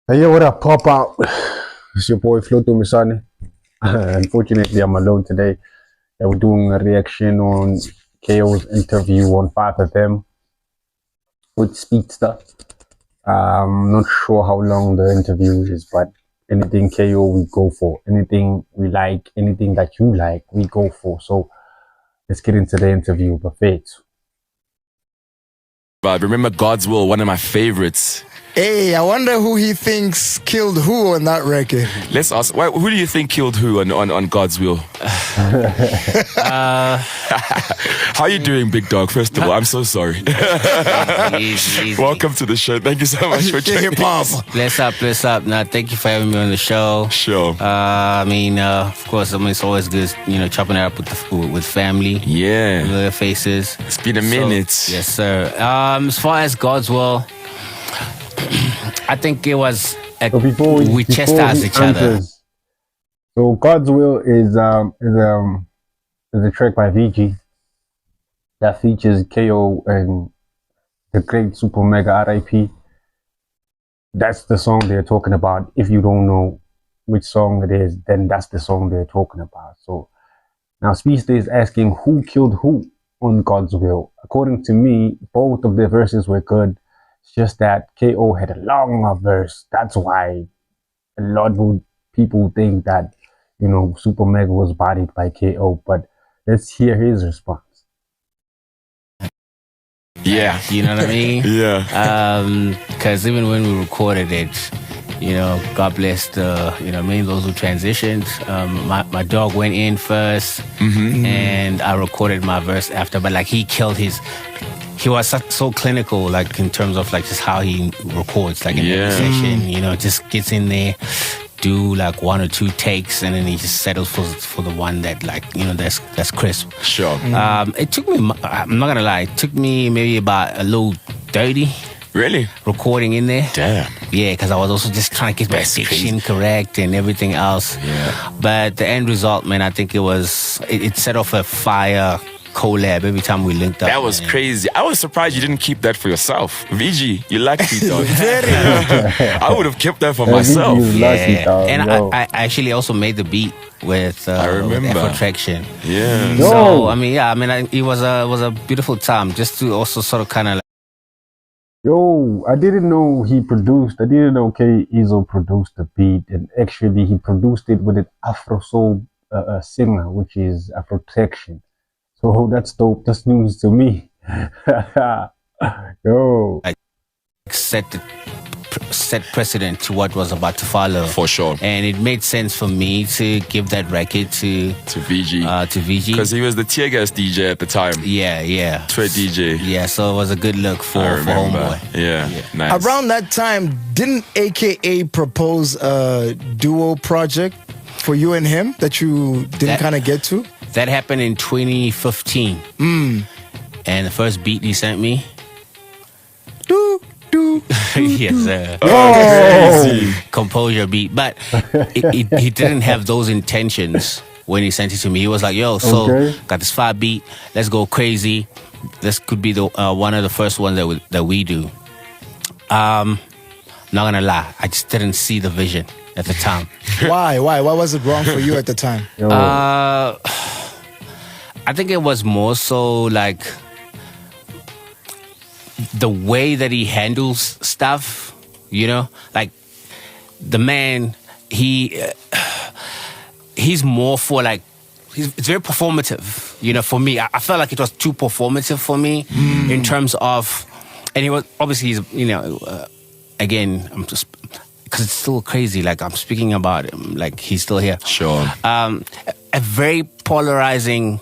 Hey, yo, what up, pop out? It's your boy Floto Misani. Unfortunately, I'm alone today. We're doing a reaction on K.O's interview on 5FM with Speedsta. I'm not sure how long the interview is, but anything K.O we go for. Anything we like, anything that you like, we go for. So let's get into the interview. Buffet. But remember God's Will, one of my favorites. Hey, I wonder who he thinks killed who on that record. Let's ask, who do you think killed who on God's Will? How you doing, big dog? First of all, I'm so sorry. Easy. Welcome to the show. Thank you so much for joining us. Bless up. Now, thank you for having me on the show. Sure. Of course, it's always good, chopping it up with family. Yeah. Familiar faces. It's been a minute. Yes, sir. As far as God's Will, I think it was we chastised each other. So God's Will is a track by VG that features K.O and the great Super Mega RIP. That's the song they're talking about. If you don't know which song it is, then that's the song they're talking about. So now Speedsta is asking who killed who on God's Will. According to me, both of the verses were good. It's just that K.O had a longer verse. That's why a lot of people think that, Super Mega was bodied by K.O. But let's hear his response. Yeah. You know what I mean? Yeah. Because even when we recorded it, God bless those who transitioned. My dog went in first, and I recorded my verse after. But he killed his. He was so clinical, in terms of just how he records, in every session. Just gets in there, do one or two takes, and then he just settles for the one that that's crisp. Sure. It took me. I'm not gonna lie. It took me maybe about a little 30. Really? Recording in there. Damn. Yeah, because I was also just trying to get my diction correct and everything else. Yeah. But the end result, man, I think it set off a fire collab every time we linked up. That was crazy. I was surprised you didn't keep that for yourself. VG, you lucky, dog. I would have kept that for myself. And I actually also made the beat with Afro Traction. Yeah. So it was a beautiful time just to also sort of kind of Yo, I didn't know he produced. I didn't know K.O produced the beat, and actually he produced it with an Afro soul singer, which is Afro Traction. So that's dope. That's news to me. Yo, set precedent to what was about to follow. For sure. And it made sense for me to give that record to VG. Because he was the Teargas DJ at the time. Yeah. Trade DJ. Yeah, so it was a good look for Homeboy. Yeah, nice. Around that time, didn't AKA propose a duo project for you and him that you didn't kind of get to? That happened in 2015. And the first beat he sent me. Yes, crazy. Composure beat. But he didn't have those intentions when he sent it to me. He was like, yo, got this 5 beat. Let's go crazy. This could be the one of the first ones that we do. Not gonna lie, I just didn't see the vision at the time. Why? What was it wrong for you at the time? I think it was more so the way that he handles stuff, the man, he's more for it's very performative, for me. I felt like it was too performative for me in terms of, and he was, obviously he's, again, I'm just, because it's still crazy, I'm speaking about him, he's still here. Sure. A very polarizing,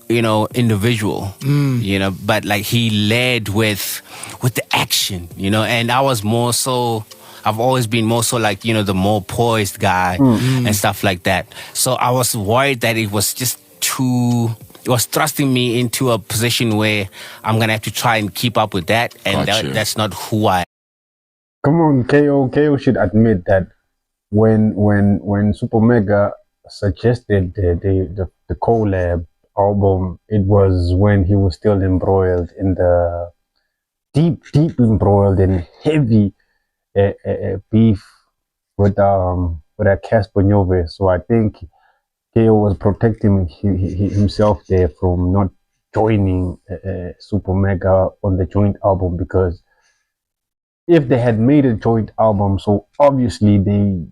individual, but he led with the action, and I was more so, I've always been more so the more poised guy and stuff like that. So I was worried that it was just it was thrusting me into a position where I'm going to have to try and keep up with that, and that's not who I am. come on, K.O should admit that when Super Mega suggested the collab album, it was when he was still embroiled in deep embroiled in heavy beef with that Casper Nyove. So I think KO was protecting himself there from not joining Super Mega on the joint album, because if they had made a joint album, so obviously the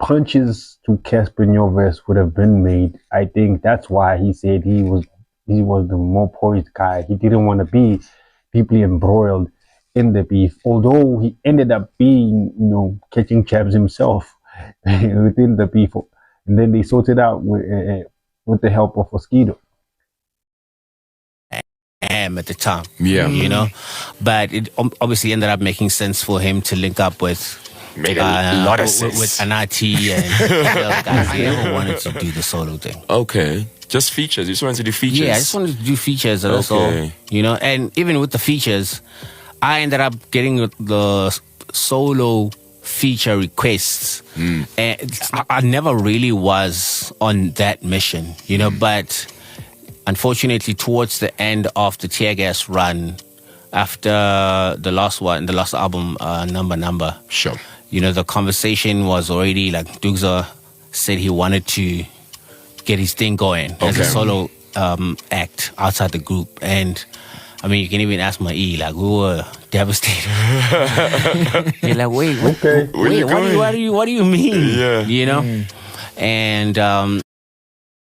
punches to Casper Nyovest would have been made. I think that's why he said he was the more poised guy. He didn't want to be deeply embroiled in the beef, although he ended up being, catching jabs himself within the beef, and then they sorted out with the help of Mosquito. At the time, Yeah. but it obviously ended up making sense for him to link up with. Made a lot of sense. With Anati and the guys. I never wanted to do the solo thing. Okay. Just features. You just wanted to do features? Yeah, I just wanted to do features also. And even with the features, I ended up getting the solo feature requests. And I never really was on that mission, but unfortunately towards the end of the Teargas run, after the last album, Number. Sure. The conversation was already like Ntukza said he wanted to get his thing going as a solo act outside the group. And I mean, you can even ask my E, like, we were devastated. You're like, wait, what do you mean? Yeah. And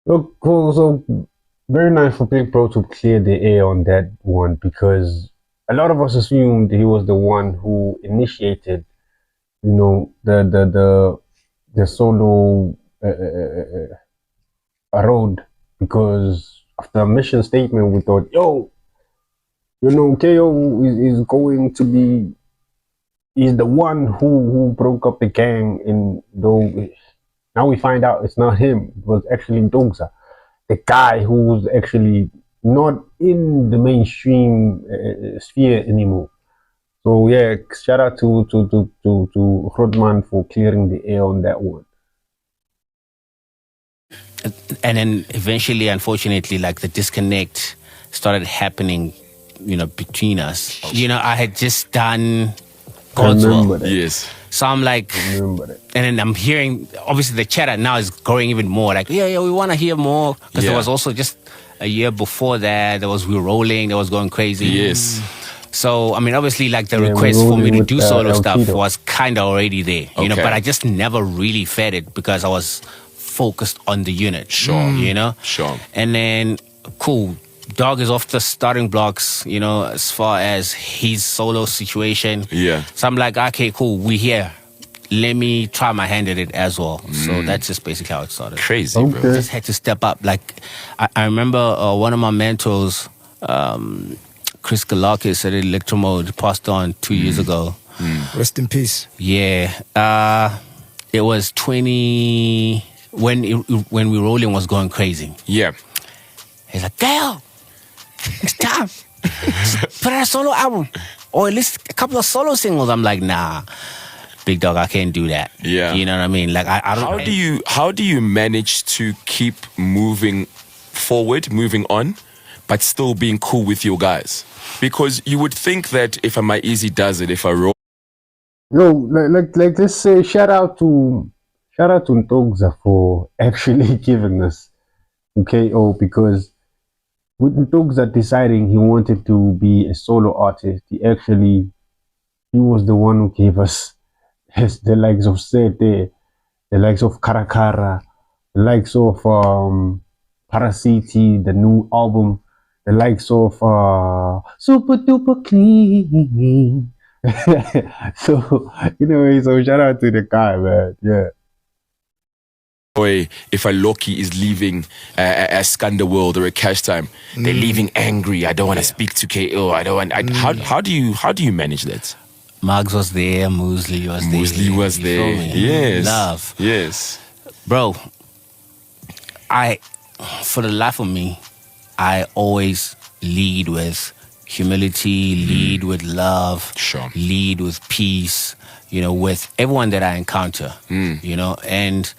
so very nice for Big Bro to clear the air on that one, because a lot of us assumed he was the one who initiated, the solo road, because after a mission statement we thought, KO is going to be, he's the one who broke up the gang, and though now we find out it's not him, it was actually Ntukza, the guy who was actually not in the mainstream sphere anymore. So yeah, shout out to Rodman for clearing the air on that one. And then eventually, unfortunately, like the disconnect started happening, between us. I had just done God's Will. Yes. So I'm like, and then I'm hearing, obviously the chatter now is growing even more. Like, yeah, we want to hear more. Because there was also just a year before that, there was We Rolling, that was going crazy. Yes. So, I mean, obviously, like the request for me to do solo stuff was kind of already there, but I just never really fed it because I was focused on the unit. Sure. Sure. And then, cool. Dog is off the starting blocks, as far as his solo situation. Yeah. So I'm like, okay, cool, we here. Let me try my hand at it as well. So that's just basically how it started. Crazy, bro. I just had to step up. Like, I remember one of my mentors, Chris Galakis at Electromode, passed on 2 years ago. Rest in peace. Yeah. It was when We Rolling was going crazy. Yeah. He's like, Dale, it's time. Put out a solo album. Or at least a couple of solo singles. I'm like, nah, big dog, I can't do that. Yeah. You know what I mean? Like, I don't. How do you manage to keep moving forward, moving on, but still being cool with your guys? Because you would think that if My Easy does it, if I roll. Like let's say shout out to Ntukza for actually giving us KO, because with Ntukza deciding he wanted to be a solo artist, he was the one who gave us the likes of Sete, the likes of Karakara, the likes of Parasiti, the new album, the likes of Super Duper Clean. So so shout out to the guy, man. Yeah. Boy, if a Loki is leaving a Skanderworld or a Cashtime, they're leaving angry. I don't want to speak to KO. I don't want. How do you manage that? Mugs was there, Muesli was there. Muesli was there. Yes. Love. Yes. Bro, for the life of me, I always lead with humility, lead with love, lead with peace, with everyone that I encounter, and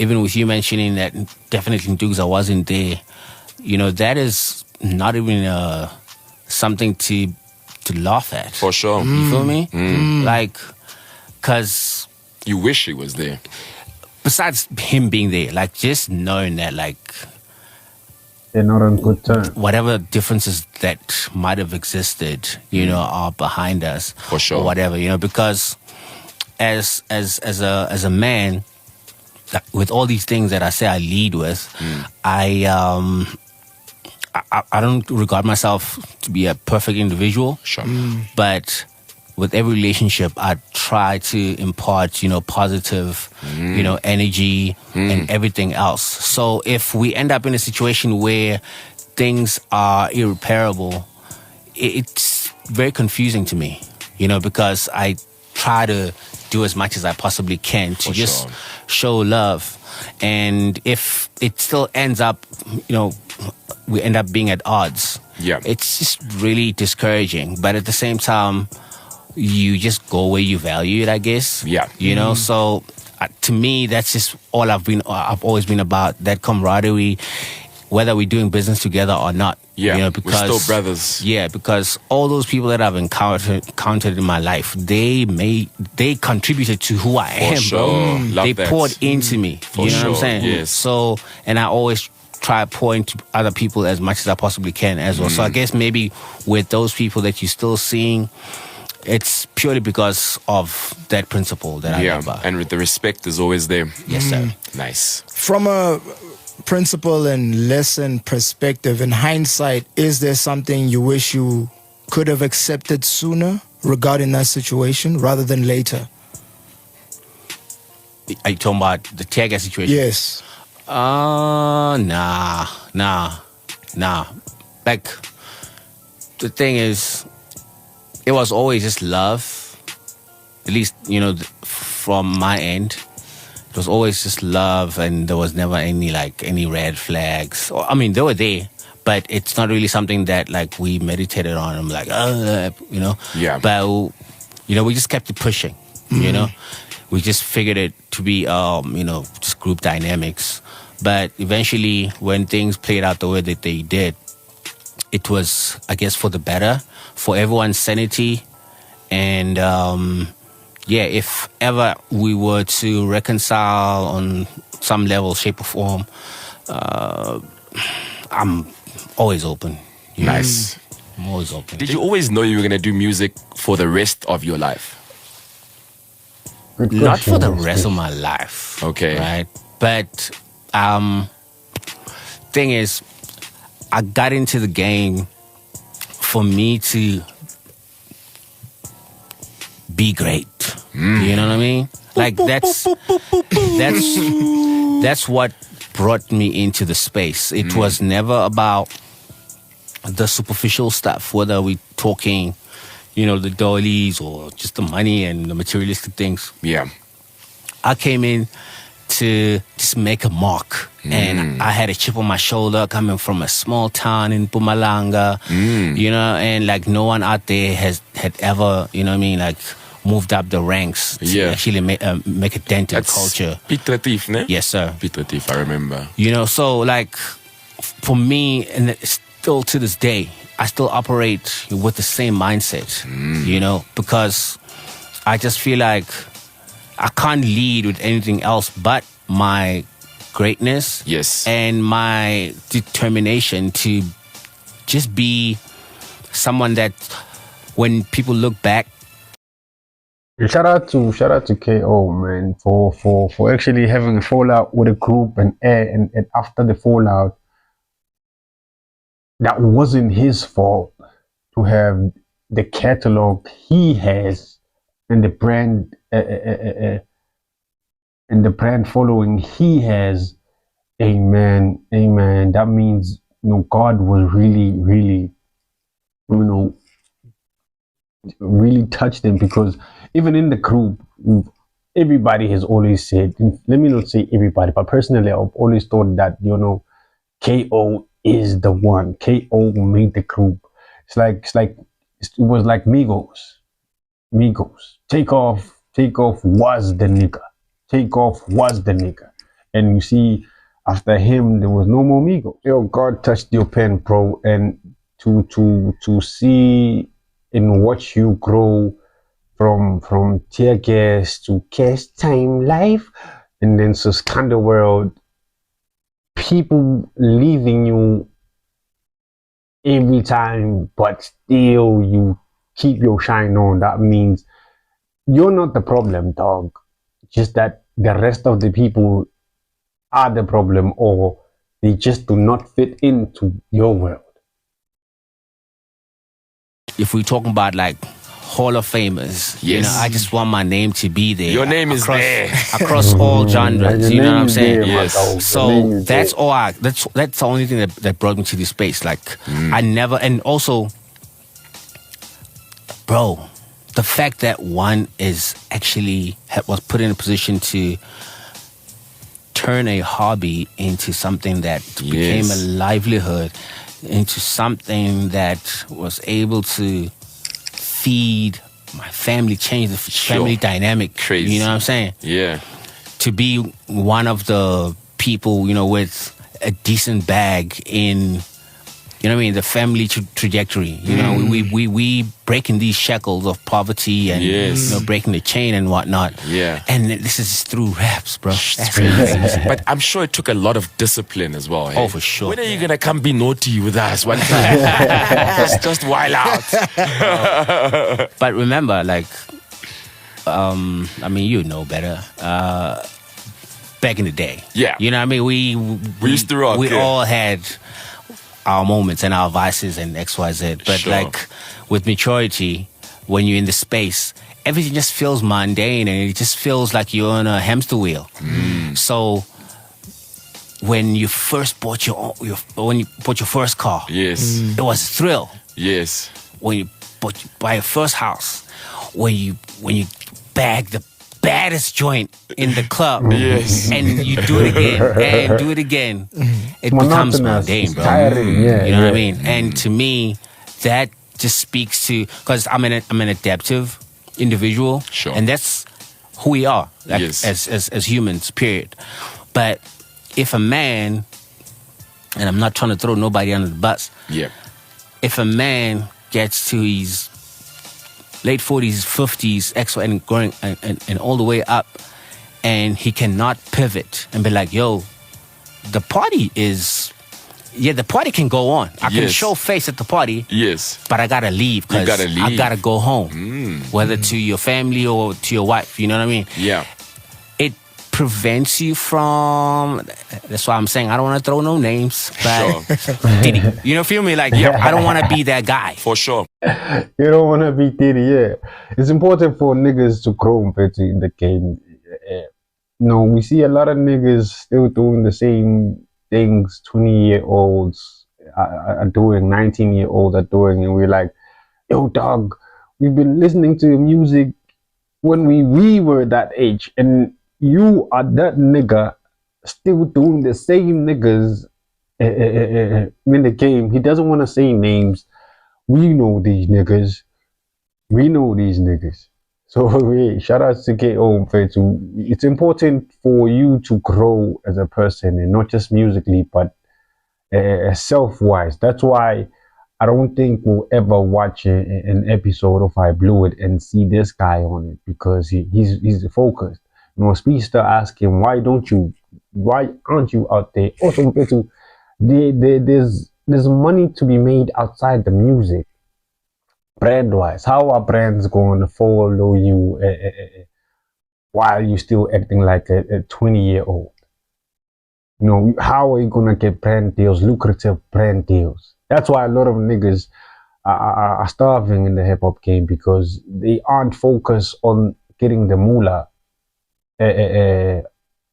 even with you mentioning that definitely Ntukza wasn't there, that is not even something to laugh at. For sure. You feel me? Like, because You wish he was there. Besides him being there, like just knowing that like They're not on good terms. whatever differences that might have existed, you know, are behind us. For sure. Or whatever, you know, because as a man, with all these things that I say I lead with, I don't regard myself to be a perfect individual. Sure. But with every relationship, I try to impart, you know, positive, you know, energy and everything else. So if we end up in a situation where things are irreparable, it's very confusing to me, you know, because I try to do as much as I possibly can to just show love. And if it still ends up, you know, we end up being at odds. Yeah. It's just really discouraging. But at the same time, you just go where you value it, I guess. Yeah. You know, so to me, that's just all I've always been about, that camaraderie, whether we're doing business together or not. Yeah, you know, we're still brothers. Yeah, because all those people that I've encountered in my life, they contributed to who I am, sure. bro. Love they that. poured into me. For you know what I'm sure, saying? yes. So, and I always try to pour into other people as much as I possibly can as well. So I guess maybe with those people that you're still seeing, it's purely because of that principle that I live by. And with the respect is always there. Yes, sir. Nice. From a principle and lesson perspective, in hindsight, is there something you wish you could have accepted sooner regarding that situation rather than later? Are you talking about the Teargas situation? Yes. Nah. Like, the thing is, it was always just love. At least, you know, from my end. It was always just love, and there was never any red flags. I mean, they were there, but it's not really something that like we meditated on. I'm like, you know. Yeah. But you know, we just kept it pushing. You know, we just figured it to be, you know, just group dynamics. But eventually, when things played out the way that they did, it was, I guess, for the better, for everyone's sanity, and yeah, if ever we were to reconcile on some level, shape, or form, I'm always open. You know? Nice. I'm always open. Did you always know you were going to do music for the rest of your life? Good Not question, for the good rest of question. my life. Okay. Right? But thing is, I got into the game for me to be great. You know what I mean? Like that's what brought me into the space. It was never about the superficial stuff, whether we talking, you know, the dollies or just the money and the materialistic things. Yeah. I came in to just make a mark. And I had a chip on my shoulder coming from a small town in Mpumalanga, you know, and like no one out there had ever, you know what I mean, like moved up the ranks to actually make a dent in culture. Piet Retief, ne? Yes, sir. Piet Retief, I remember. You know, so like for me, and still to this day, I still operate with the same mindset, you know, because I just feel like I can't lead with anything else but my greatness. Yes. And my determination to just be someone that when people look back. Shout out to K.O, man, for actually having a fallout with a group and after the fallout, that wasn't his fault to have the catalog he has and the brand following he has. Amen. That means, you know, God was really, you know, really touched him, because even in the group, everybody has always said, let me not say everybody, but personally, I've always thought that, you know, K.O is the one. K.O made the group. It was like Migos. Takeoff was the nigga. Takeoff was the nigga. And you see, after him, there was no more Migos. Yo, God touched your pen, bro, and to see and watch you grow from Teargas to Cashtime life, and then to Scandal World, people leaving you every time, but still you keep your shine on. That means you're not the problem, dog. Just that the rest of the people are the problem, or they just do not fit into your world. If we're talking about like Hall of Famers, you know, I just want my name to be there. Your name is across, there. across all genres. You know what I'm saying? There, Yes. So that's all. That's the only thing that brought me to this space. Like I never, and also, bro, the fact that one is actually was put in a position to turn a hobby into something that became a livelihood, into something that was able to feed my family, change the family dynamic. Crazy. You know what I'm saying? Yeah. To be one of the people, you know, with a decent bag in, you know what I mean, the family trajectory. You know, we breaking these shackles of poverty and you know, breaking the chain and whatnot. Yeah. And this is through raps, bro. That's Crazy. But I'm sure it took a lot of discipline as well. Hey? Oh, for sure. When are you gonna come be naughty with us one time? just wild out. But remember, like, I mean, you know better. Back in the day, you know what I mean. We used to rock. We all had our moments and our vices and XYZ. But like with maturity, when you're in the space, everything just feels mundane and it just feels like you're on a hamster wheel. So when you first bought when you bought your first car, it was a thrill. Yes. When you buy your first house, when you bag the baddest joint in the club, and you do it again and do it again, it becomes mundane, bro. Tiring, you know what I mean? And to me, that just speaks to, because I'm an adaptive individual, and that's who we are, like, as humans, period. But if a man, and I'm not trying to throw nobody under the bus, if a man gets to his late 40s, 50s, and growing and all the way up, and he cannot pivot and be like, yo, the party can go on. I can show face at the party, but I gotta leave because I gotta go home, whether to your family or to your wife, you know what I mean? It prevents you from, that's why I'm saying I don't want to throw no names, but Diddy, you know, feel me? Like, I don't want to be that guy. For sure. You don't want to be Diddy, It's important for niggas to grow in the game. No, we see a lot of niggas still doing the same things 20-year-olds are doing, 19-year-olds are doing, and we're like, yo, dog, we've been listening to music when we were that age, and you are that nigga still doing the same niggas in the game. He doesn't want to say names. We know these niggas. So shout out to K.O. It's important for you to grow as a person, and not just musically, but self-wise. That's why I don't think we'll ever watch an episode of I Blew It and see this guy on it, because he's focused. You know, Speedsta asked him, why aren't you out there? Also, there's money to be made outside the music. Brand-wise, how are brands going to follow you while you're still acting like a 20-year-old? You know, how are you going to get brand deals, lucrative brand deals? That's why a lot of niggas are starving in the hip-hop game, because they aren't focused on getting the moolah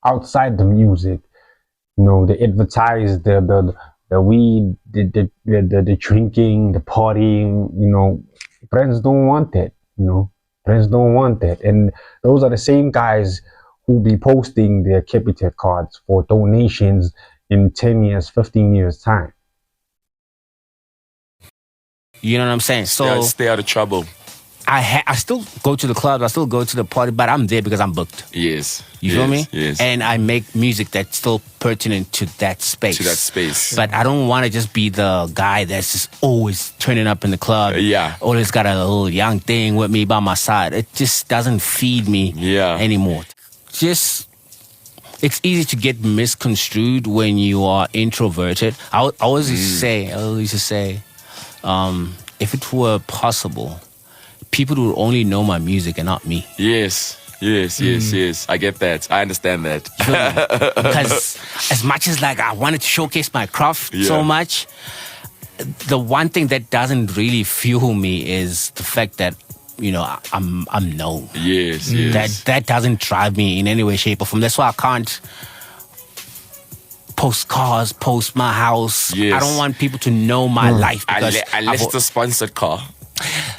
outside the music. You know, they advertise the weed, the drinking, the partying. You know, brands don't want that. You know, brands don't want that, and those are the same guys who be posting their Capital cards for donations in 10 years, 15 years time. You know what I'm saying? So stay out of trouble. I still go to the clubs, I still go to the party, but I'm there because I'm booked. Yes. You feel me? Yes. And I make music that's still pertinent to that space. To that space. But I don't want to just be the guy that's just always turning up in the club. Yeah. Always got a little young thing with me by my side. It just doesn't feed me anymore. It's easy to get misconstrued when you are introverted. I always used to say, if it were possible, people would only know my music and not me. Yes. I get that. I understand that. Because as much as like I wanted to showcase my craft so much, the one thing that doesn't really fuel me is the fact that, you know, I'm known. Yes. That doesn't drive me in any way, shape, or form. That's why I can't post cars, post my house. Yes. I don't want people to know my life because unless it's a sponsored car.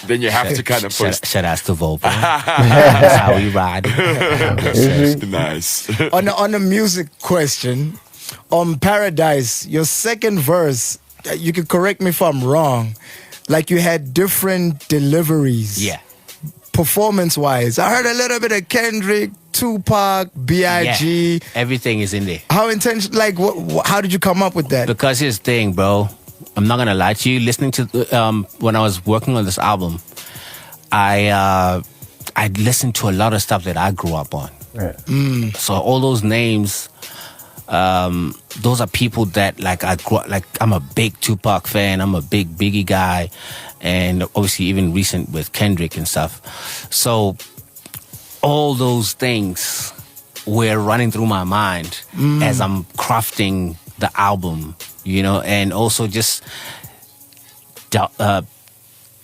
Then you have to kind of post. Shout out to Volvo. That's how we ride. Nice. On a music question, on Paradise, your second verse, you can correct me if I'm wrong, like you had different deliveries. Yeah. Performance-wise, I heard a little bit of Kendrick, Tupac, B.I.G. Yeah. Everything is in there. How intentional? Like, how did you come up with that? Because here's the thing, bro. I'm not gonna lie to you. Listening to when I was working on this album, I listened to a lot of stuff that I grew up on. Yeah. So all those names, those are people that like I grew up, like I'm a big Tupac fan. I'm a big Biggie guy, and obviously even recent with Kendrick and stuff. So all those things were running through my mind as I'm crafting the album, you know, and also just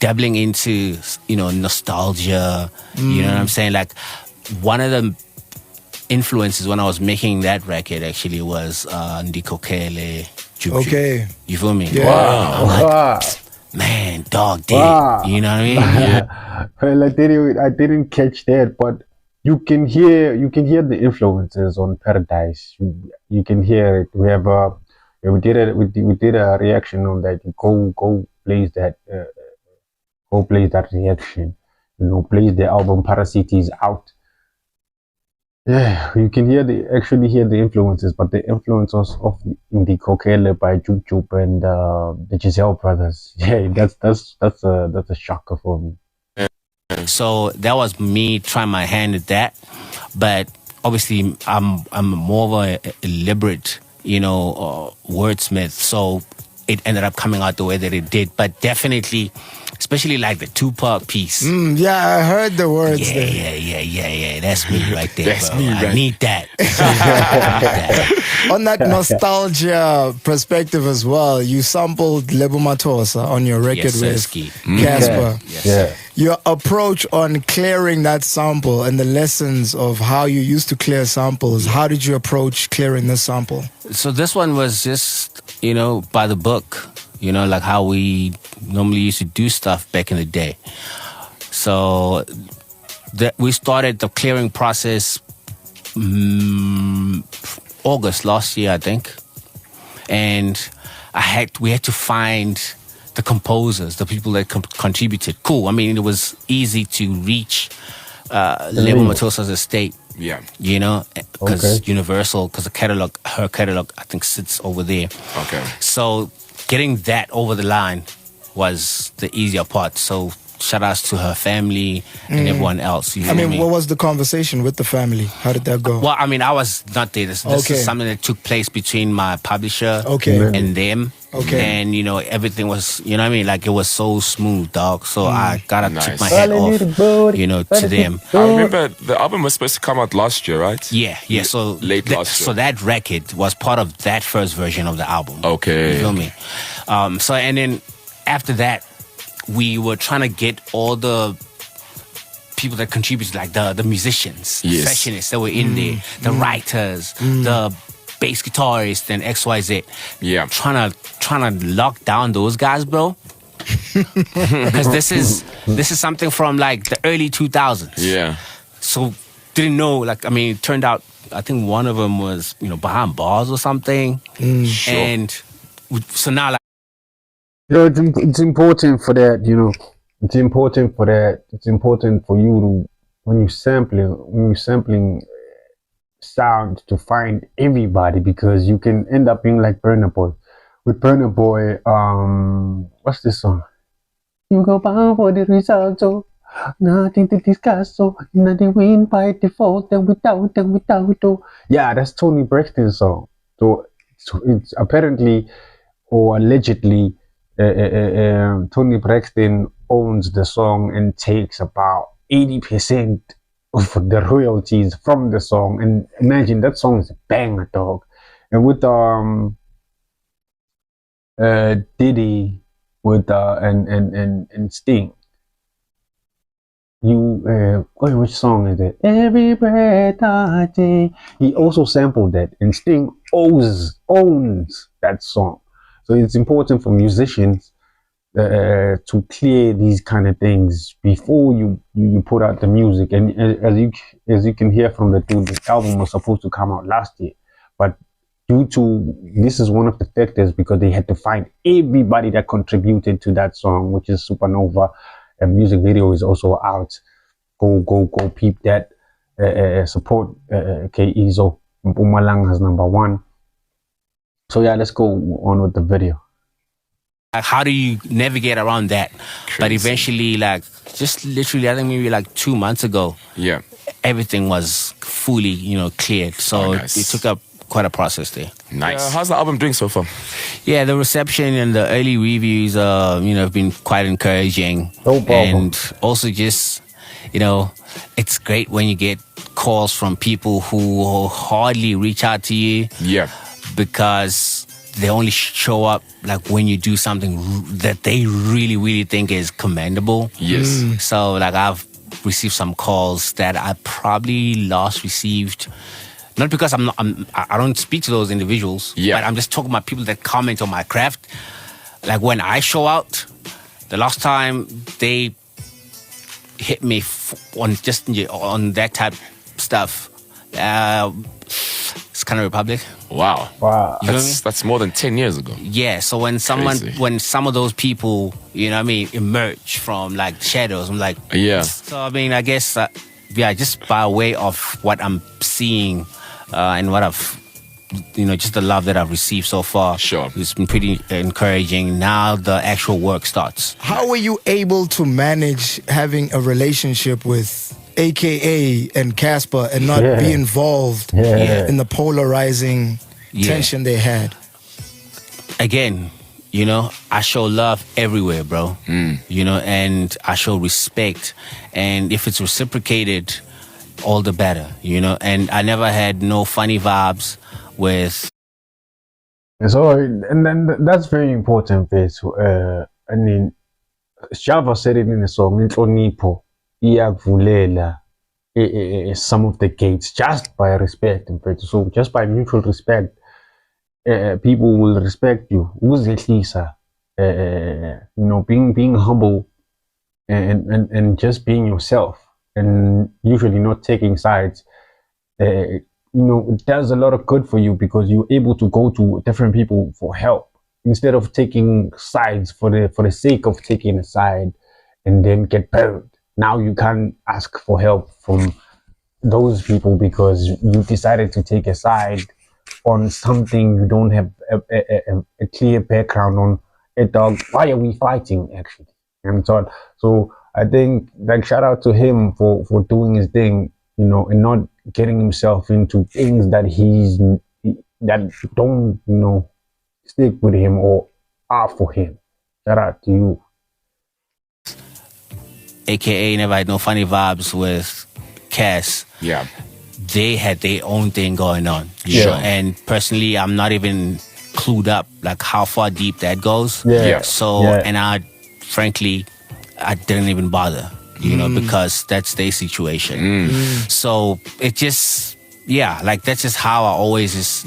dabbling into, you know, nostalgia. You know what I'm saying? Like one of the influences when I was making that record actually was Ntukza. Okay. You feel me? Yeah. I'm like, man, dog did it. You know what I mean? Yeah. Well, I didn't catch that, but you can hear the influences on Paradise. You can hear it. We did a reaction on that. Go plays that reaction. You know, plays the album Parasite is out. Yeah, you can actually hear the influences, but the influences of Ntukza by Juke and the Giselle brothers. Yeah, that's a shocker for me. So that was me trying my hand at that, but obviously I'm more of a elaborate, you know, wordsmith. So it ended up coming out the way that it did. But definitely, especially like the Tupac piece. Yeah, I heard the words there. Yeah. That's me right there, That's bro. me, right? I need that. On that nostalgia perspective as well, you sampled Lebo Matosa on your record Yes, with Sirski. Casper. Yes. Yeah. Your approach on clearing that sample and the lessons of how you used to clear samples, how did you approach clearing this sample? So this one was just, you know, by the book, you know, like how we normally used to do stuff back in the day. So we started the clearing process August last year, I think. And we had to find the composers, the people that contributed. Cool. I mean, it was easy to reach Lebo Matosa's estate. Yeah. You know, because Okay. Universal, because her catalog, I think sits over there. Okay. So getting that over the line was the easier part. So shout outs to her family and everyone else. You I know mean, what what was the conversation with the family? How did that go? Well, I mean, I was not there. This Okay. is something that took place between my publisher Okay. and them. Okay. And, you know, everything was, you know what I mean? Like, it was so smooth, dog. So I gotta tip Nice. my hat off, you know, to them. I remember the album was supposed to come out last year, right? Yeah. So Late last year. So that record was part of that first version of the album. Okay. You feel me? So, and then after that, we were trying to get all the people that contributed, like the musicians, Yes. sessionists that were in there, the writers, the bass guitarists, and XYZ. Yeah. Trying to lock down those guys, bro. Because this is something from like the early 2000s. Yeah. So didn't know, like, I mean, it turned out, I think one of them was, you know, behind bars or something. Sure. And so now, like, You know, it's important for that, you know, it's important for that. It's important for you to when you're sampling sound to find everybody because you can end up being like Burna Boy. With Burna Boy, what's this song? You go bound for the result, so nothing to discuss, so nothing win by default, and without, oh. Yeah, that's Tony Braxton's song. So it's apparently or allegedly, Tony Braxton owns the song and takes about 80% of the royalties from the song. And imagine that song is a banger, dog. And with Diddy with and Sting. Which song is it? Every breath I take. He also sampled that, and Sting owns that song. So it's important for musicians to clear these kind of things before you put out the music. And as you can hear from the dude, the album was supposed to come out last year, but due to this is one of the factors because they had to find everybody that contributed to that song, which is Supernova. A music video is also out. Go peep that. Support K.O. Mpumalanga as #1. So yeah, let's go on with the video. How do you navigate around that? Crazy. But eventually, like, just literally, I think maybe like 2 months ago, Yeah. everything was fully, cleared. So nice. it took up quite a process there. Nice. How's the album doing so far? Yeah, the reception and the early reviews, have been quite encouraging. No problem. And also just, it's great when you get calls from people who hardly reach out to you. Yeah. Because they only show up like when you do something that they really, really think is commendable. Yes. So like I've received some calls that I probably last received, not because I don't speak to those individuals, Yeah. but I'm just talking about people that comment on my craft. Like when I show out, the last time they hit me on that type stuff, it's kind of Republic. Wow. Wow. You know what I mean? That's more than 10 years ago. Yeah, so when some of those people, emerge from like shadows, I'm like, Yeah. So I mean, I guess, just by way of what I'm seeing and what I've, just the love that I've received so far. Sure. It's been pretty encouraging. Now the actual work starts. How were you able to manage having a relationship with AKA and Casper and not be involved in the polarizing tension they had? Again, I show love everywhere, bro. And I show respect. And if it's reciprocated, all the better, And I never had no funny vibes with... So, and then that's very important, Vince. I mean, Shabz said it in the song, Inhlonipho iyakuvulela some of the gates just by respect. So just by mutual respect, people will respect you. Ukuzehlisa, being humble and just being yourself and usually not taking sides. It does a lot of good for you because you're able to go to different people for help instead of taking sides for the sake of taking a side and then get burned. Now you can't ask for help from those people because you decided to take a side on something you don't have a clear background on. Dog, why are we fighting actually? And so I think like shout out to him for doing his thing, and not getting himself into things that that don't stick with him or are for him. Shout out to you. AKA never had no funny vibes with Cass. Yeah. They had their own thing going on. And personally, I'm not even clued up like how far deep that goes. So, and I didn't even bother, because that's their situation. So it just, that's just how I always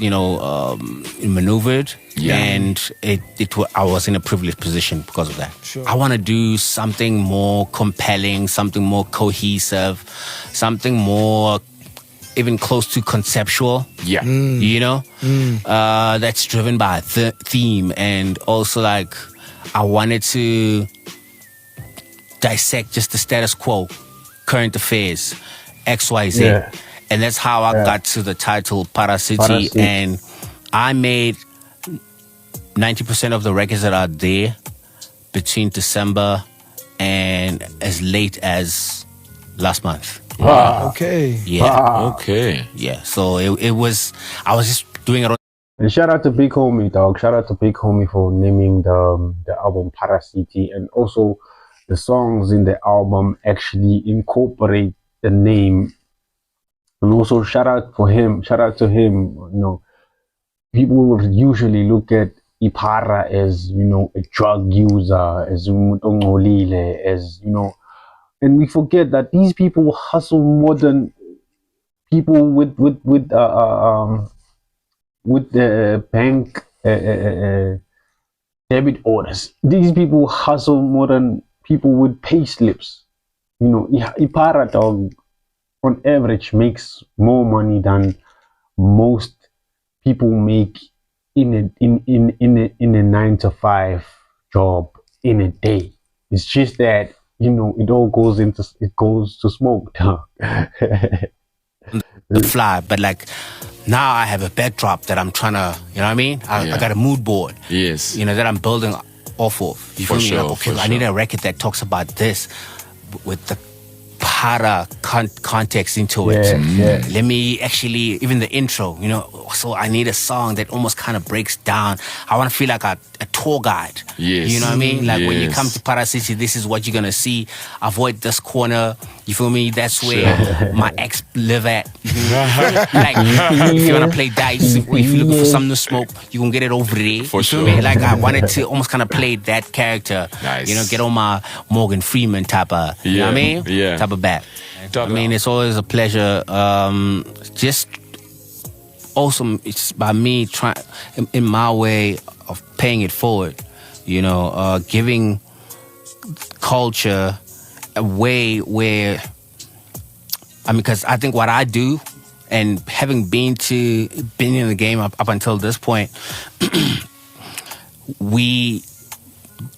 maneuvered. And I was in a privileged position because of that. Sure. I want to do something more compelling, something more cohesive, something more even close to conceptual. That's driven by a theme. And also like I wanted to dissect just the status quo, current affairs, XYZ. Yeah. And that's how I got to the title Parasiti. Parasiti. And I made 90% of the records that are there between December and as late as last month. Okay. Yeah. Okay. Yeah. So it was, I was just doing it on. And shout out to Big Homie, dog. Shout out to Big Homie for naming the album Parasiti, and also the songs in the album actually incorporate the name. And also shout out to him. You know, people would usually look at Ipara as, you know, a drug user, as umutongolile, as, you know, and we forget that these people hustle more than people with the bank debit orders. These people hustle more than people with pay slips. You know, Ipara, dog, on average makes more money than most people make in a 9-to-5 job in a day. It's just that, you know, it goes to smoke, dog. The fly, but like now I have a backdrop that I'm trying to, you know what I mean? I got a mood board, Yes. you know, that I'm building off of. You feel me? sure, Like, okay, for I need a record that talks about this with the para context into it. Yeah. Let me actually, even the intro, you know, so I need a song that almost kind of breaks down. I want to feel like a tour guide. Yes. You know what I mean? Like when you Yes. come to Parasiti, this is what you're going to see. Avoid this corner. You feel me? That's where my ex live at. Like, if you want to play dice, or if you're looking for something to smoke, you can get it over there. For You feel sure. me? Like, I wanted to almost kind of play that character. Nice. You know, get on my Morgan Freeman type of, you know what I mean? Yeah. Type of bat. I mean, it's always a pleasure. Just awesome. It's by me trying, in my way of paying it forward, you know, giving culture a way where, I mean, because I think what I do, and having been in the game up until this point, we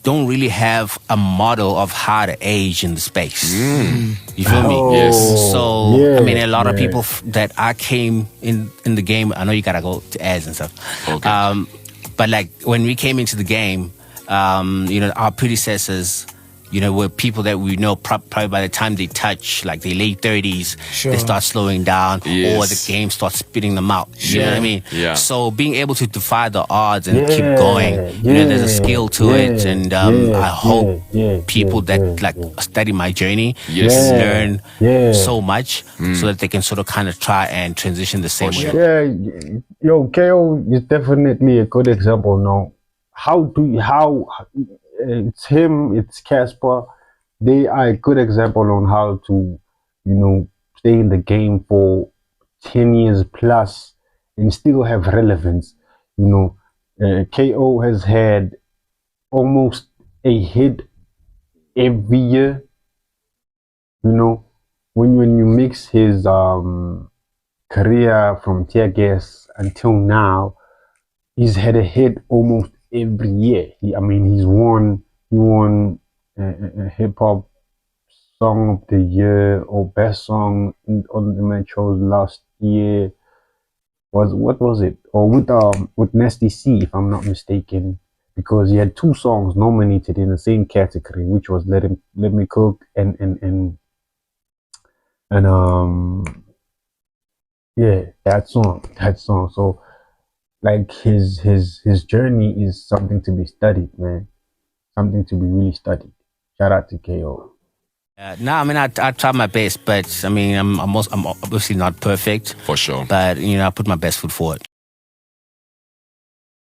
don't really have a model of how to age in the space. You feel me? Yes. So, Yeah, I mean, a lot of yeah. people that I came in the game, I know you gotta go to ads and stuff. Okay. But like when we came into the game, you know, our predecessors, you know, were people that we know probably by the time they touch like their late 30s, Sure. they start slowing down, or Yes. the game starts spitting them out. You know what I mean? Yeah. So being able to defy the odds and keep Yeah, going, you know, there's a yeah, skill to it, yeah, and yeah, I hope yeah, people yeah, that like yeah. study my journey Yes. learn Yeah. so much, so that they can sort of kind of try and transition the same way. Yeah, yo, K.O is definitely a good example now. It's him, it's Casper. They are a good example on how to, you know, stay in the game for 10 years plus and still have relevance. You know, K.O has had almost a hit every year. You know, when you mix his career from Teargas until now, he's had a hit almost every year. He won a hip hop song of the year or best song on the Metros last year. What was it? Or with Nasty C, if I'm not mistaken, because he had two songs nominated in the same category, which was Let Me Cook and yeah, that song. So like his journey is something to be studied, man. Something to be really studied. Shout out to K.O. No, I mean, I try my best, but I mean, I'm obviously not perfect. For sure. But, you know, I put my best foot forward.